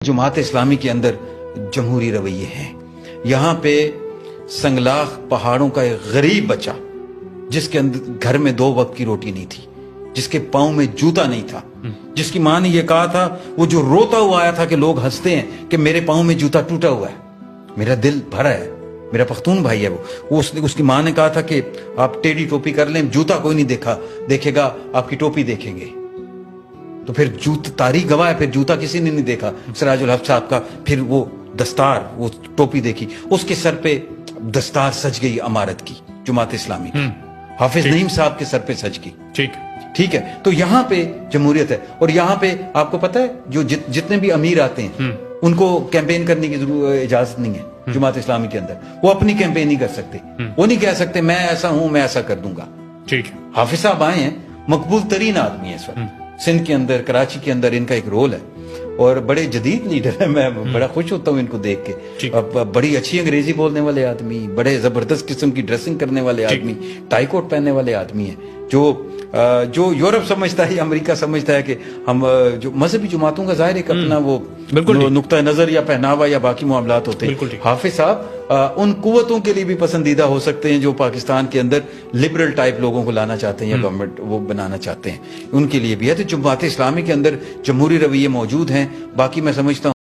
जमात इस्लामी के अंदर जमहूरी रवैये हैं। यहाँ पे संगलाख पहाड़ों का एक गरीब बच्चा जिसके अंदर घर में 2 वक्त की रोटी नहीं थी, जिसके पाँव में जूता नहीं था, जिसकी माँ ने ये कहा था, वो जो रोता हुआ आया था कि लोग हंसते हैं कि मेरे पाँव में जूता टूटा हुआ है, मेरा दिल भरा है, मेरा पख्तून भाई है वो उसकी माँ ने कहा था कि आप टेढ़ी टोपी कर लें, जूता कोई नहीं देखेगा, आपकी टोपी देखेंगे। तो फिर तारीख गवाह है, फिर जूता किसी ने नहीं देखा सिराजुल हक साहब का। फिर वो दस्तार, वो टोपी देखी, उसके सर पे दस्तार सज गई अमारत की, जमात इस्लामी की, हाफिज नईम साहब के सर पे सज गई। ठीक है। तो यहाँ पे जमहूरियत है। और यहाँ पे आपको पता है जो जितने भी अमीर आते हैं उनको कैंपेन करने की इजाजत नहीं है जमात इस्लामी के अंदर। वो अपनी कैंपेन नहीं कर सकते, वो नहीं कह सकते मैं ऐसा हूं, मैं ऐसा कर दूंगा। ठीक, हाफिज साहब आए हैं, मकबूल तरीन आदमी है इस वक्त सिंध के अंदर, कराची के अंदर इनका एक रोल है और बड़े जदीद लीडर है। मैं बड़ा खुश होता हूँ इनको देख के। अब बड़ी अच्छी अंग्रेजी बोलने वाले आदमी, बड़े जबरदस्त किस्म की ड्रेसिंग करने वाले आदमी, टाई कोट पहनने वाले आदमी है, जो यूरोप समझता है, अमेरिका समझता है कि हम जो मजहबी जमातों का जाहिर एक अपना वो नुक्ता नजर या पहनावा या बाकी मामलात होते हैं। हाफिज साहब उन कुव्वतों के लिए भी पसंदीदा हो सकते हैं जो पाकिस्तान के अंदर लिबरल टाइप लोगों को लाना चाहते हैं या गवर्नमेंट वो बनाना चाहते हैं, उनके लिए भी है। तो जमात इस्लामी के अंदर जमहूरी रवैये मौजूद हैं। बाकी मैं समझता हूँ